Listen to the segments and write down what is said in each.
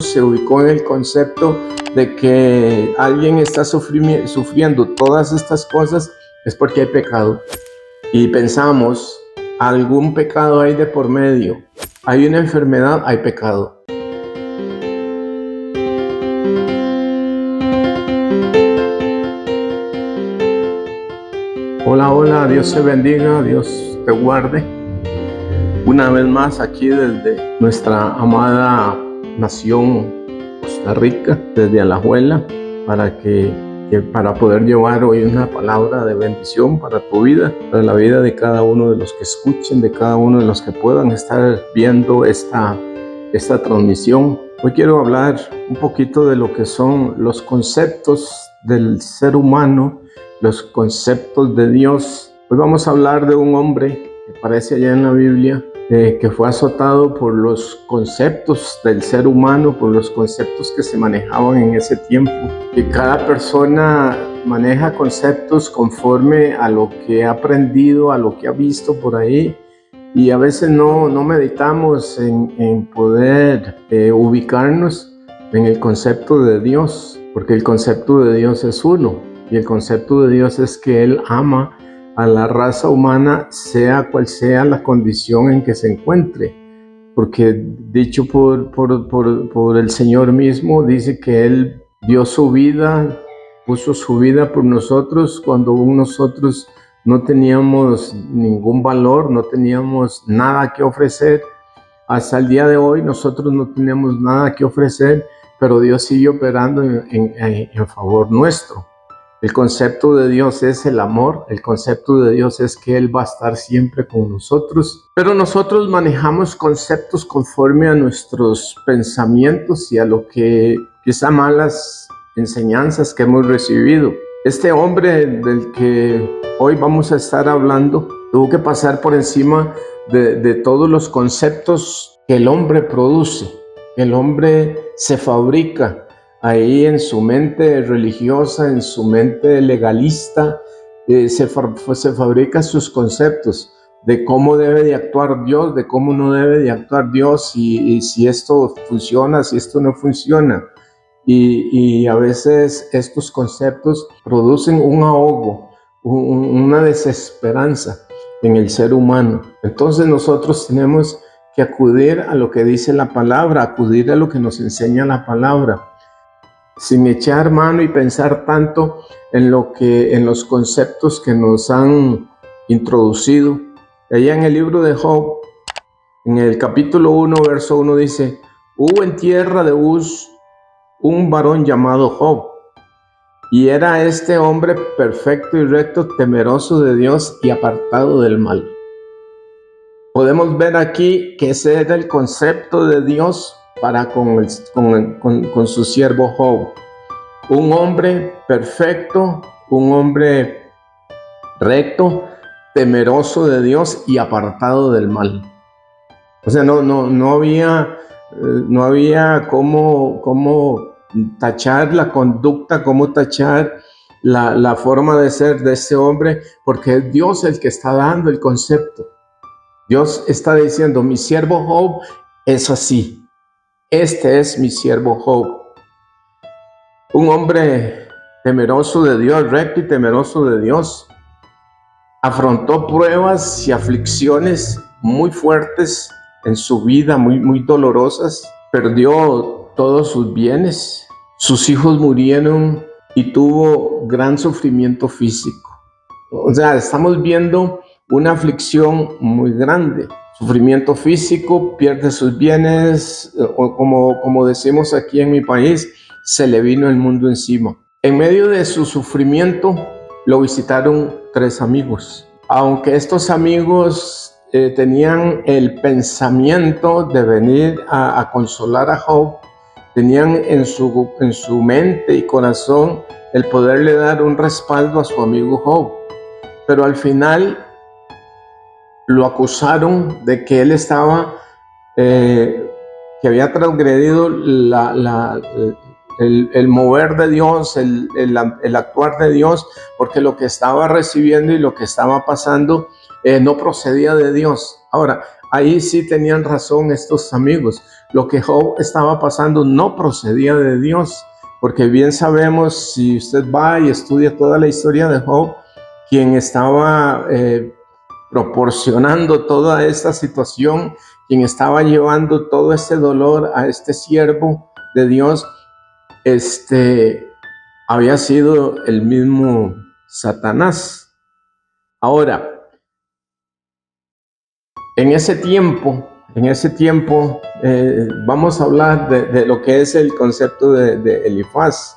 se ubicó en el concepto de que alguien está sufriendo todas estas cosas es porque hay pecado. Y pensamos, algún pecado hay de por medio. Hay una enfermedad, hay pecado. Hola, hola, Dios te bendiga, Dios te guarde. Una vez más aquí desde nuestra amada nación Costa Rica, desde Alajuela, para poder llevar hoy una palabra de bendición para tu vida, para la vida de cada uno de los que escuchen, de cada uno de los que puedan estar viendo esta transmisión. Hoy quiero hablar un poquito de lo que son los conceptos del ser humano, los conceptos de Dios. Hoy vamos a hablar de un hombre que aparece allá en la Biblia, que fue azotado por los conceptos del ser humano, por los conceptos que se manejaban en ese tiempo. Que cada persona maneja conceptos conforme a lo que ha aprendido, a lo que ha visto por ahí, y a veces no meditamos en poder ubicarnos en el concepto de Dios, porque el concepto de Dios es uno, y el concepto de Dios es que Él ama a la raza humana, sea cual sea la condición en que se encuentre, porque dicho por el Señor mismo, dice que Él dio su vida, puso su vida por nosotros cuando nosotros no teníamos ningún valor, no teníamos nada que ofrecer. Hasta el día de hoy nosotros no tenemos nada que ofrecer, pero Dios sigue operando en favor nuestro. El concepto de Dios es el amor, el concepto de Dios es que Él va a estar siempre con nosotros, pero nosotros manejamos conceptos conforme a nuestros pensamientos y a lo que quizá malas enseñanzas que hemos recibido. Este hombre del que hoy vamos a estar hablando tuvo que pasar por encima de todos los conceptos que el hombre produce, que el hombre se fabrica ahí en su mente religiosa, en su mente legalista. Se fabrica sus conceptos de cómo debe de actuar Dios, de cómo no debe de actuar Dios, y si esto funciona, si esto no funciona. Y a veces estos conceptos producen un ahogo, una desesperanza en el ser humano. Entonces nosotros tenemos que acudir a lo que dice la palabra, acudir a lo que nos enseña la palabra, sin echar mano y pensar tanto en los conceptos que nos han introducido. Allá en el libro de Job, en el capítulo 1, verso 1 dice: hubo en tierra de Uz un varón llamado Job, y era este hombre perfecto y recto, temeroso de Dios y apartado del mal. Podemos ver aquí que ese era el concepto de Dios para con su siervo Job. Un hombre perfecto, un hombre recto, temeroso de Dios y apartado del mal. O sea, no había cómo tachar la conducta, cómo tachar la forma de ser de este hombre, porque es Dios el que está dando el concepto. Dios está diciendo: mi siervo Job es así. Este es mi siervo Job. Un hombre temeroso de Dios, recto y temeroso de Dios, afrontó pruebas y aflicciones muy fuertes en su vida, muy dolorosas. Perdió todos sus bienes, sus hijos murieron y tuvo gran sufrimiento físico. O sea, estamos viendo una aflicción muy grande. Sufrimiento físico, pierde sus bienes, o como decimos aquí en mi país, se le vino el mundo encima. En medio de su sufrimiento lo visitaron 3 amigos. Aunque estos amigos tenían el pensamiento de venir a consolar a Job, tenían en su mente y corazón el poderle dar un respaldo a su amigo Job. Pero al final lo acusaron de que él que había transgredido el mover de Dios, el actuar de Dios, porque lo que estaba recibiendo y lo que estaba pasando no procedía de Dios. Ahora, ahí sí tenían razón estos amigos, lo que Job estaba pasando no procedía de Dios, porque bien sabemos, si usted va y estudia toda la historia de Job, quien estaba proporcionando toda esta situación, quien estaba llevando todo este dolor a este siervo de Dios, había sido el mismo Satanás. Ahora, en ese tiempo, vamos a hablar de lo que es el concepto de Elifaz.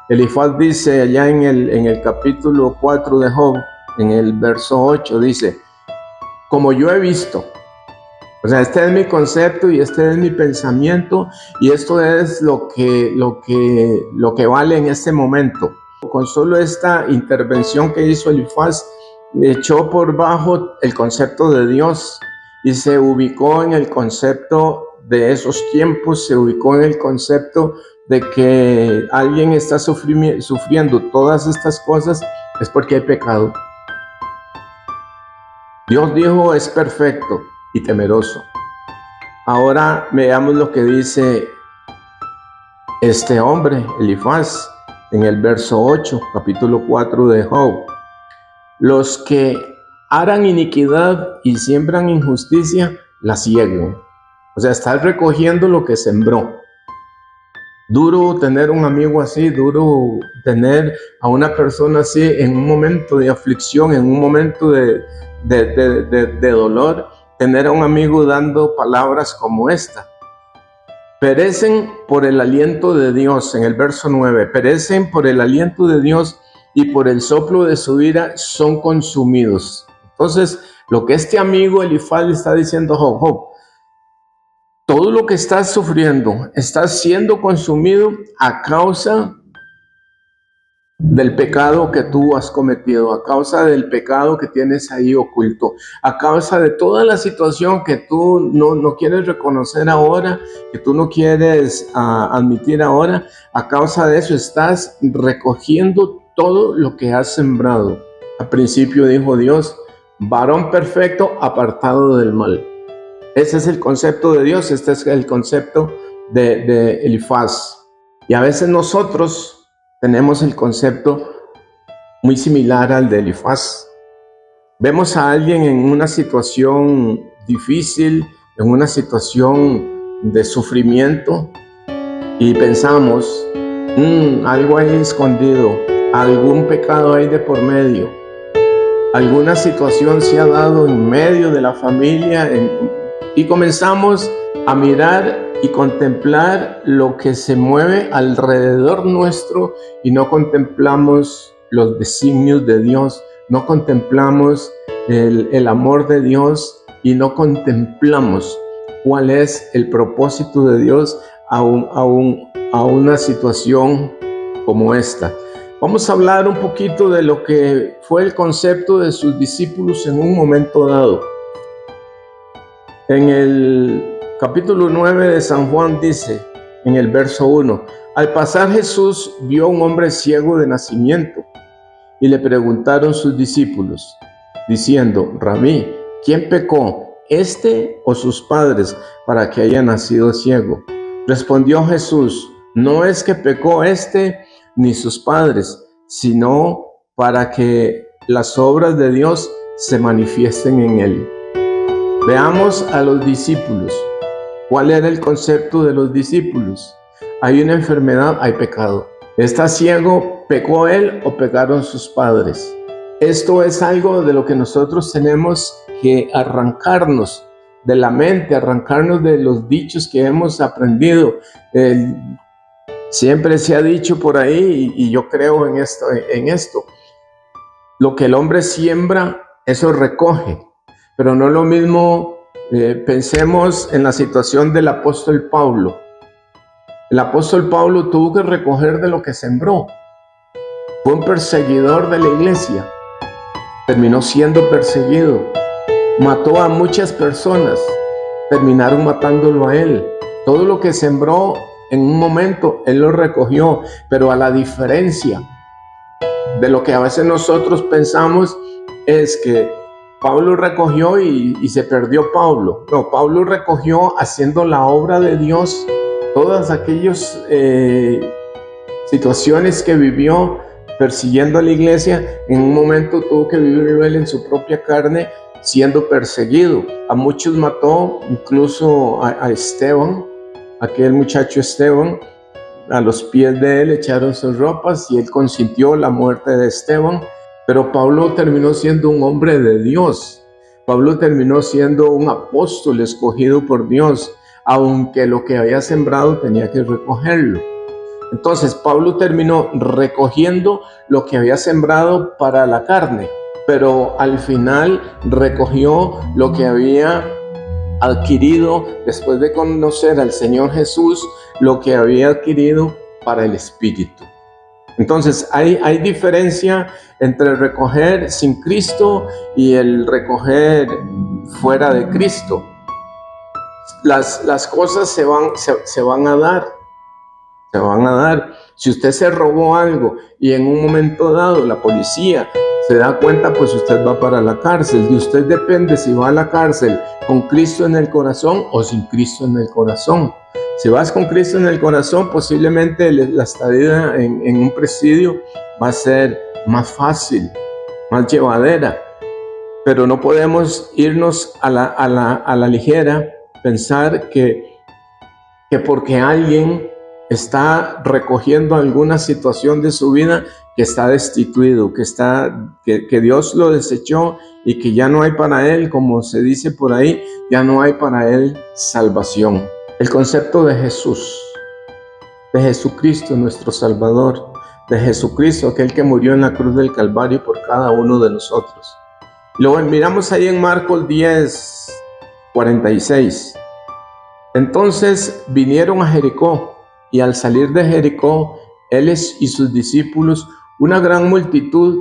Elifaz dice allá en el capítulo 4 de Job, en el verso 8, dice: como yo he visto, o sea, este es mi concepto y este es mi pensamiento, y esto es lo que vale en este momento. Con solo esta intervención que hizo Elifaz, echó por bajo el concepto de Dios y se ubicó en el concepto de esos tiempos, se ubicó en el concepto de que alguien está sufriendo todas estas cosas es porque hay pecado. Dios dijo: es perfecto y temeroso. Ahora veamos lo que dice este hombre, Elifaz, en el verso 8, capítulo 4 de Job. Los que harán iniquidad y siembran injusticia, la cieguen. O sea, está recogiendo lo que sembró. Duro tener un amigo así, duro tener a una persona así en un momento de aflicción, en un momento de dolor, tener a un amigo dando palabras como esta. Perecen por el aliento de Dios, en el verso 9, perecen por el aliento de Dios y por el soplo de su ira son consumidos. Entonces, lo que este amigo Elifaz le está diciendo a Job: todo lo que estás sufriendo está siendo consumido a causa del pecado que tú has cometido, a causa del pecado que tienes ahí oculto, a causa de toda la situación que tú no quieres reconocer ahora, que tú no quieres admitir ahora. A causa de eso estás recogiendo todo lo que has sembrado. Al principio dijo Dios: varón perfecto apartado del mal. Ese es el concepto de Dios, este es el concepto de Elifaz. Y a veces nosotros tenemos el concepto muy similar al de Elifaz. Vemos a alguien en una situación difícil, en una situación de sufrimiento, y pensamos: algo hay escondido, algún pecado hay de por medio, alguna situación se ha dado en medio de la familia, y comenzamos a mirar y contemplar lo que se mueve alrededor nuestro, y no contemplamos los designios de Dios, no contemplamos el amor de Dios, y no contemplamos cuál es el propósito de Dios a una situación como esta. Vamos a hablar un poquito de lo que fue el concepto de sus discípulos en un momento dado. En el capítulo 9 de San Juan dice, en el verso 1, al pasar Jesús vio a un hombre ciego de nacimiento, y le preguntaron sus discípulos, diciendo: Rabí, ¿quién pecó, este o sus padres, para que haya nacido ciego? Respondió Jesús: no es que pecó este ni sus padres, sino para que las obras de Dios se manifiesten en él. Veamos a los discípulos. ¿Cuál era el concepto de los discípulos? Hay una enfermedad, hay pecado. ¿Está ciego? ¿Pecó él o pecaron sus padres? Esto es algo de lo que nosotros tenemos que arrancarnos de la mente, arrancarnos de los dichos que hemos aprendido. Siempre se ha dicho por ahí, y yo creo en esto. Lo que el hombre siembra, eso recoge. Pero no es lo mismo, pensemos en la situación del apóstol Pablo. El apóstol Pablo tuvo que recoger de lo que sembró. Fue un perseguidor de la iglesia. Terminó siendo perseguido. Mató a muchas personas. Terminaron matándolo a él. Todo lo que sembró en un momento, él lo recogió. Pero a la diferencia de lo que a veces nosotros pensamos, es que Pablo recogió y se perdió Pablo. No, Pablo recogió haciendo la obra de Dios todas aquellas situaciones que vivió persiguiendo a la iglesia. En un momento tuvo que vivirlo él en su propia carne, siendo perseguido. A muchos mató, incluso a Esteban, aquel muchacho Esteban. A los pies de él echaron sus ropas y él consintió la muerte de Esteban. Pero Pablo terminó siendo un hombre de Dios. Pablo terminó siendo un apóstol escogido por Dios, aunque lo que había sembrado tenía que recogerlo. Entonces Pablo terminó recogiendo lo que había sembrado para la carne, pero al final recogió lo que había adquirido después de conocer al Señor Jesús, lo que había adquirido para el Espíritu. Entonces hay diferencia entre el recoger sin Cristo y el recoger fuera de Cristo. Las cosas se van a dar. Se van a dar. Si usted se robó algo y en un momento dado la policía se da cuenta, pues usted va para la cárcel. De usted depende si va a la cárcel con Cristo en el corazón o sin Cristo en el corazón. Si vas con Cristo en el corazón, posiblemente la estadía en un presidio va a ser más fácil, más llevadera. Pero no podemos irnos a la ligera, pensar que porque alguien está recogiendo alguna situación de su vida, que está destituido, que Dios lo desechó y que ya no hay para él, como se dice por ahí, ya no hay para él salvación. El concepto de Jesús, de Jesucristo nuestro Salvador, de Jesucristo, aquel que murió en la cruz del Calvario por cada uno de nosotros. Lo miramos ahí en Marcos 10:46. Entonces vinieron a Jericó, y al salir de Jericó, él y sus discípulos, una gran multitud.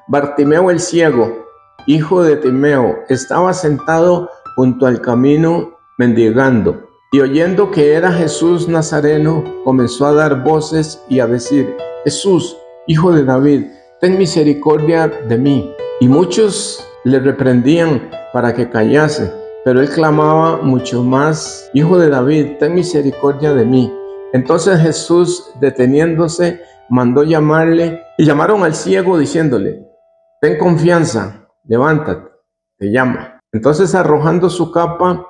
Bartimeo el ciego, hijo de Timeo, estaba sentado junto al camino mendigando, y oyendo que era Jesús Nazareno, comenzó a dar voces y a decir: Jesús, hijo de David, ten misericordia de mí. Y muchos le reprendían para que callase, pero él clamaba mucho más: Hijo de David, ten misericordia de mí. Entonces Jesús, deteniéndose, mandó llamarle, y llamaron al ciego diciéndole: ten confianza, levántate, te llama. Entonces, arrojando su capa,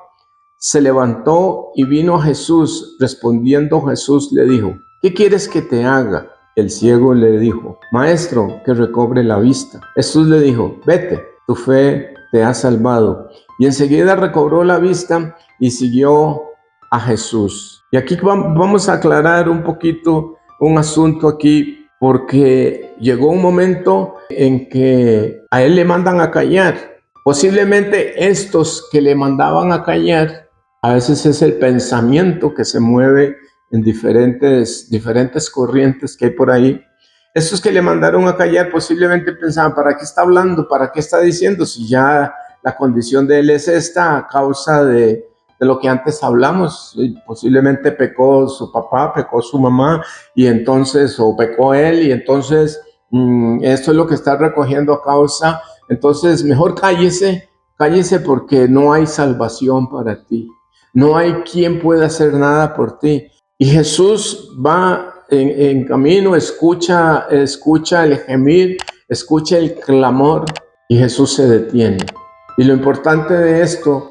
se levantó y vino a Jesús. Respondiendo Jesús le dijo: ¿qué quieres que te haga? El ciego le dijo: Maestro, que recobre la vista. Jesús le dijo: vete, tu fe te ha salvado. Y enseguida recobró la vista y siguió a Jesús. Y aquí vamos a aclarar un poquito un asunto aquí, porque llegó un momento en que a él le mandan a callar. Posiblemente estos que le mandaban a callar, a veces es el pensamiento que se mueve en diferentes corrientes que hay por ahí. Estos que le mandaron a callar posiblemente pensaban: ¿para qué está hablando? ¿Para qué está diciendo? Si ya la condición de él es esta a causa de lo que antes hablamos. Posiblemente pecó su papá, pecó su mamá, y entonces, o pecó él, y entonces esto es lo que está recogiendo a causa. Entonces, mejor cállese porque no hay salvación para ti. No hay quien pueda hacer nada por ti. Y Jesús va en camino, escucha el gemir, escucha el clamor, y Jesús se detiene. Y lo importante de esto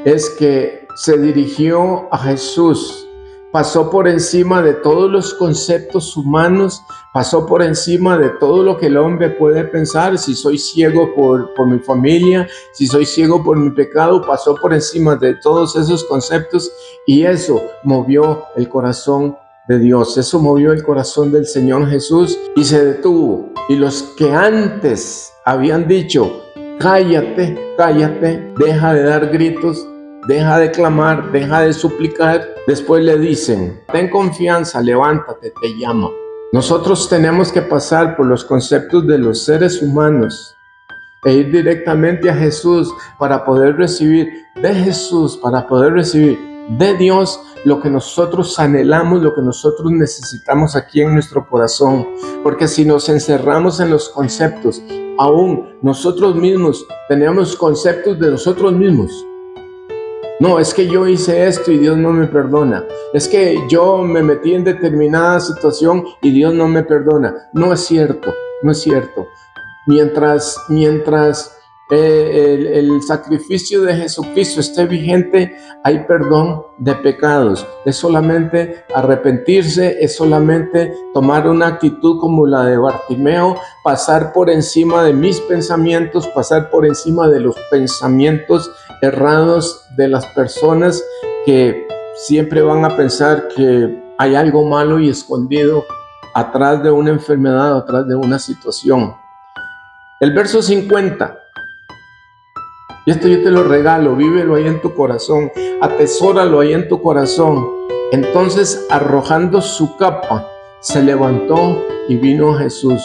es que se dirigió a Jesús, pasó por encima de todos los conceptos humanos, pasó por encima de todo lo que el hombre puede pensar. Si soy ciego por mi familia, si soy ciego por mi pecado, pasó por encima de todos esos conceptos, y eso movió el corazón de Dios, eso movió el corazón del Señor Jesús, y se detuvo. Y los que antes habían dicho: cállate, cállate, deja de dar gritos, deja de clamar, deja de suplicar, después le dicen: ten confianza, levántate, te llama. Nosotros tenemos que pasar por los conceptos de los seres humanos e ir directamente a Jesús para poder recibir de Jesús, para poder recibir de Dios lo que nosotros anhelamos, lo que nosotros necesitamos aquí en nuestro corazón. Porque si nos encerramos en los conceptos, aún nosotros mismos tenemos conceptos de nosotros mismos. No, es que yo hice esto y Dios no me perdona. Es que yo me metí en determinada situación y Dios no me perdona. No es cierto, no es cierto. Mientras el sacrificio de Jesucristo esté vigente, hay perdón de pecados. Es solamente arrepentirse, es solamente tomar una actitud como la de Bartimeo, pasar por encima de mis pensamientos, pasar por encima de los pensamientos errados de las personas que siempre van a pensar que hay algo malo y escondido atrás de una enfermedad, atrás de una situación. El verso 50. Y esto yo te lo regalo, vívelo ahí en tu corazón, atesóralo ahí en tu corazón. Entonces, arrojando su capa, se levantó y vino a Jesús.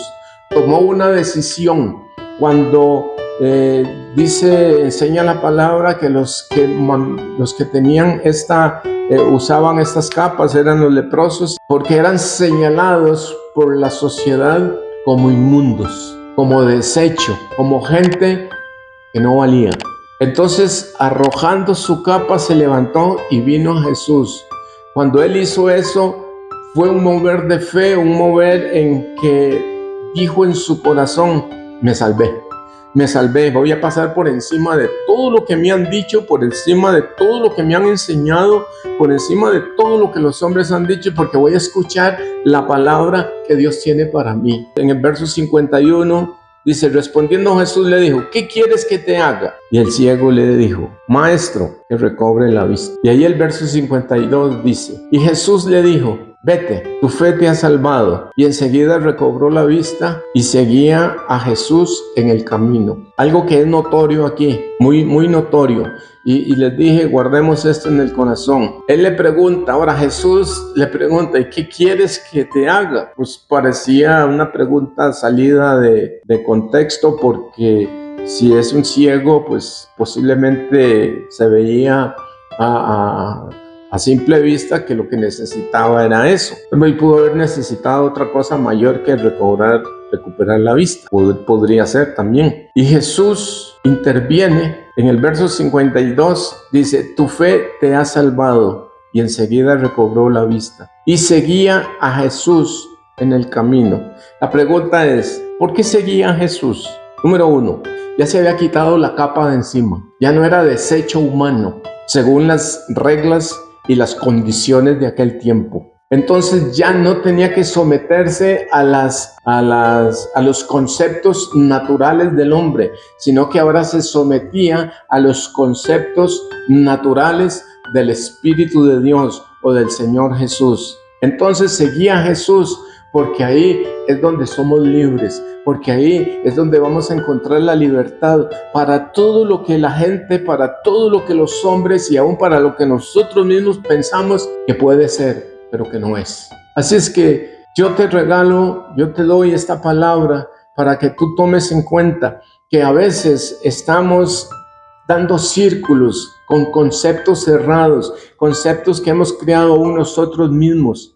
Tomó una decisión. Cuando enseña la palabra que los que tenían usaban estas capas eran los leprosos, porque eran señalados por la sociedad como inmundos, como desecho, como gente que no valía. Entonces, arrojando su capa, se levantó y vino a Jesús. Cuando él hizo eso, fue un mover de fe, un mover en que dijo en su corazón: me salvé, voy a pasar por encima de todo lo que me han dicho, por encima de todo lo que me han enseñado, por encima de todo lo que los hombres han dicho, porque voy a escuchar la palabra que Dios tiene para mí. En el verso 51 dice: respondiendo Jesús le dijo: ¿qué quieres que te haga? Y el ciego le dijo: maestro, que recobre la vista. Y ahí el verso 52 dice: y Jesús le dijo: vete, tu fe te ha salvado. Y enseguida recobró la vista y seguía a Jesús en el camino. Algo que es notorio aquí, muy notorio. Y les dije, guardemos esto en el corazón. Él le pregunta, ahora Jesús le pregunta: ¿y qué quieres que te haga? Pues parecía una pregunta salida de contexto, porque si es un ciego, pues posiblemente se veía a simple vista que lo que necesitaba era eso. Y pudo haber necesitado otra cosa mayor que recuperar la vista. Podría ser también. Y Jesús interviene en el verso 52, dice: tu fe te ha salvado. Y enseguida recobró la vista. Y seguía a Jesús en el camino. La pregunta es: ¿por qué seguía a Jesús? Número 1, ya se había quitado la capa de encima. Ya no era desecho humano, según las reglas y las condiciones de aquel tiempo. Entonces ya no tenía que someterse a los conceptos naturales del hombre, sino que ahora se sometía a los conceptos naturales del Espíritu de Dios o del Señor Jesús. Entonces seguía a Jesús, porque ahí es donde somos libres, porque ahí es donde vamos a encontrar la libertad para todo lo que la gente, para todo lo que los hombres y aún para lo que nosotros mismos pensamos que puede ser, pero que no es. Así es que yo te regalo, yo te doy esta palabra para que tú tomes en cuenta que a veces estamos dando círculos con conceptos cerrados, conceptos que hemos creado aún nosotros mismos,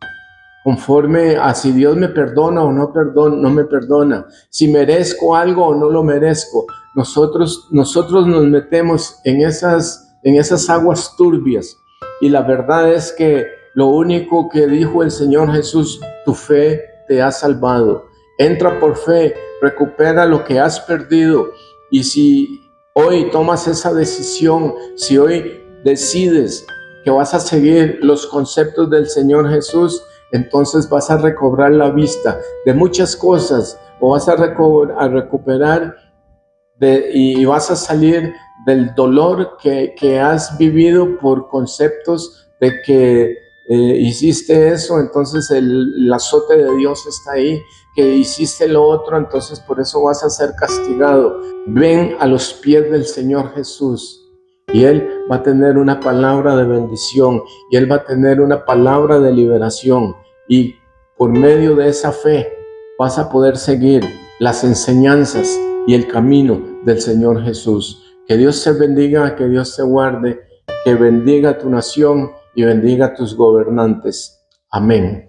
conforme a si Dios me perdona o no me perdona, si merezco algo o no lo merezco. Nosotros nos metemos en esas aguas turbias, y la verdad es que lo único que dijo el Señor Jesús: tu fe te ha salvado. Entra por fe, recupera lo que has perdido. Y si hoy tomas esa decisión, si hoy decides que vas a seguir los conceptos del Señor Jesús, entonces vas a recobrar la vista de muchas cosas, o vas a recuperar y vas a salir del dolor que has vivido por conceptos de que hiciste eso, entonces el azote de Dios está ahí, que hiciste lo otro, entonces por eso vas a ser castigado. Ven a los pies del Señor Jesús, y Él va a tener una palabra de bendición, y Él va a tener una palabra de liberación, y por medio de esa fe vas a poder seguir las enseñanzas y el camino del Señor Jesús. Que Dios te bendiga, que Dios te guarde, que bendiga tu nación y bendiga a tus gobernantes. Amén.